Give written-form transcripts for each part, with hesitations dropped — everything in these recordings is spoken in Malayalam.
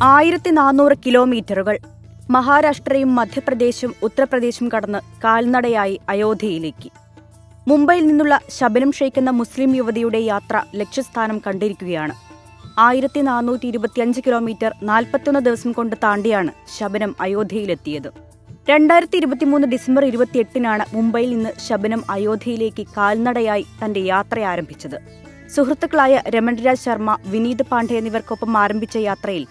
1400 കിലോമീറ്ററുകൾ മഹാരാഷ്ട്രയും മധ്യപ്രദേശും ഉത്തർപ്രദേശും കടന്ന് കാൽനടയായി അയോധ്യയിലേക്ക്. മുംബൈയിൽ നിന്നുള്ള ശബനം ഷെയ്ഖ് എന്ന മുസ്ലിം യുവതിയുടെ യാത്ര ലക്ഷ്യസ്ഥാനം കണ്ടിരിക്കുകയാണ്. 1425 കിലോമീറ്റർ 41 ദിവസം കൊണ്ട് താണ്ടിയാണ് ശബനം അയോധ്യയിലെത്തിയത്. 2023 ഡിസംബർ 28-നാണ് മുംബൈയിൽ നിന്ന് ശബനം അയോധ്യയിലേക്ക് കാൽനടയായി തന്റെ യാത്ര ആരംഭിച്ചത്. സുഹൃത്തുക്കളായ രമൺരാജ് ശർമ്മ, വിനീത് പാണ്ഡെ എന്നിവർക്കൊപ്പം ആരംഭിച്ച യാത്രയിൽ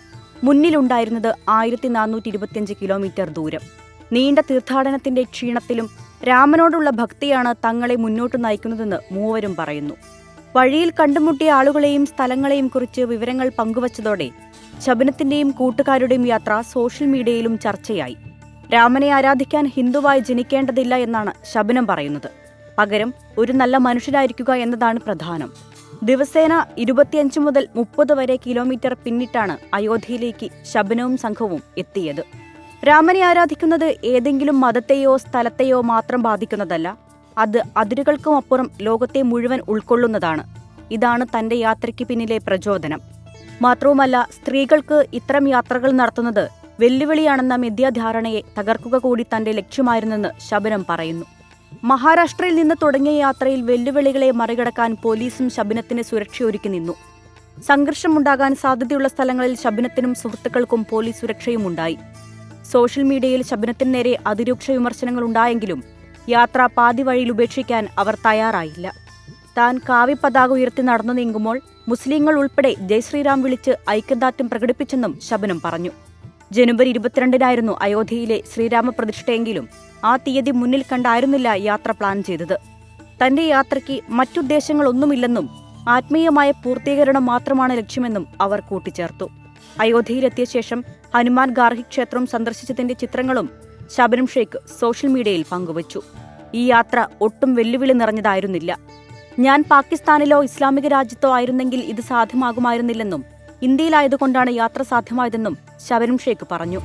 മുന്നിലുണ്ടായിരുന്നത് 1425 കിലോമീറ്റർ ദൂരം. നീണ്ട തീർത്ഥാടനത്തിന്റെ ക്ഷീണത്തിലും രാമനോടുള്ള ഭക്തിയാണ് തങ്ങളെ മുന്നോട്ട് നയിക്കുന്നതെന്ന് മൂവരും പറയുന്നു. വഴിയിൽ കണ്ടുമുട്ടിയ ആളുകളെയും സ്ഥലങ്ങളെയും കുറിച്ച് വിവരങ്ങൾ പങ്കുവച്ചതോടെ ശബനത്തിന്റെയും കൂട്ടുകാരുടെയും യാത്ര സോഷ്യൽ മീഡിയയിലും ചർച്ചയായി. രാമനെ ആരാധിക്കാൻ ഹിന്ദുവായി ജനിക്കേണ്ടതില്ല എന്നാണ് ശബനം പറയുന്നത്. പകരം ഒരു നല്ല മനുഷ്യരായിരിക്കുക എന്നതാണ് പ്രധാനം. ദിവസേന 25 മുതൽ 30 വരെ കിലോമീറ്റർ പിന്നിട്ടാണ് അയോധ്യയിലേക്ക് ശബനവും സംഘവും എത്തിയത്. രാമനെ ആരാധിക്കുന്നത് ഏതെങ്കിലും മതത്തെയോ സ്ഥലത്തെയോ മാത്രം ബാധിക്കുന്നതല്ല. അത് അതിരുകൾക്കും അപ്പുറം ലോകത്തെ മുഴുവൻ ഉൾക്കൊള്ളുന്നതാണ്. ഇതാണ് തന്റെ യാത്രയ്ക്ക് പിന്നിലെ പ്രചോദനം. മാത്രവുമല്ല, സ്ത്രീകൾക്ക് ഇത്തരം യാത്രകൾ നടത്തുന്നത് വെല്ലുവിളിയാണെന്ന മിഥ്യാധാരണയെ തകർക്കുക കൂടി തന്റെ ലക്ഷ്യമായിരുന്നെന്ന് ശബനം പറയുന്നു. മഹാരാഷ്ട്രയിൽ നിന്ന് തുടങ്ങിയ യാത്രയിൽ വെല്ലുവിളികളെ മറികടക്കാൻ പോലീസും ശബനത്തിന് സുരക്ഷയൊരുക്കി നിന്നു. സംഘർഷമുണ്ടാകാൻ സാധ്യതയുള്ള സ്ഥലങ്ങളിൽ ശബനത്തിനും സുഹൃത്തുക്കൾക്കും പോലീസ് സുരക്ഷയുമുണ്ടായി. സോഷ്യൽ മീഡിയയിൽ ശബനത്തിന് നേരെ അതിരൂക്ഷ വിമർശനങ്ങളുണ്ടായെങ്കിലും യാത്ര പാതി വഴിയിൽ ഉപേക്ഷിക്കാൻ അവർ തയ്യാറായില്ല. താൻ കാവിപ്പതാക ഉയർത്തി നടന്നു നീങ്ങുമ്പോൾ മുസ്ലിങ്ങൾ ഉൾപ്പെടെ ജയ് ശ്രീറാം വിളിച്ച് ഐക്യദാർഢ്യം പ്രകടിപ്പിച്ചെന്നും ശബനം പറഞ്ഞു. ജനുവരി 22-നായിരുന്നു അയോധ്യയിലെ ശ്രീരാമ പ്രതിഷ്ഠയെങ്കിലും ആ തീയതി മുന്നിൽ കണ്ടായിരുന്നില്ല യാത്ര പ്ലാൻ ചെയ്തത്. തന്റെ യാത്രയ്ക്ക് മറ്റുദ്ദേശങ്ങളൊന്നുമില്ലെന്നും ആത്മീയമായ പൂർത്തീകരണം മാത്രമാണ് ലക്ഷ്യമെന്നും അവർ കൂട്ടിച്ചേർത്തു. അയോധ്യയിലെത്തിയ ശേഷം ഹനുമാൻ ഗാർഹി ക്ഷേത്രം സന്ദർശിച്ചതിന്റെ ചിത്രങ്ങളും ശബനം ഷെയ്ഖ് സോഷ്യൽ മീഡിയയിൽ പങ്കുവച്ചു. ഈ യാത്ര ഒട്ടും വെല്ലുവിളി നിറഞ്ഞതായിരുന്നില്ല. ഞാൻ പാകിസ്ഥാനിലോ ഇസ്ലാമിക രാജ്യത്തോ ആയിരുന്നെങ്കിൽ ഇത് സാധ്യമാകുമായിരുന്നില്ലെന്നും ഇന്ത്യയിലായതുകൊണ്ടാണ് യാത്ര സാധ്യമായതെന്നും ശബനം ഷെയ്ഖ് പറഞ്ഞു.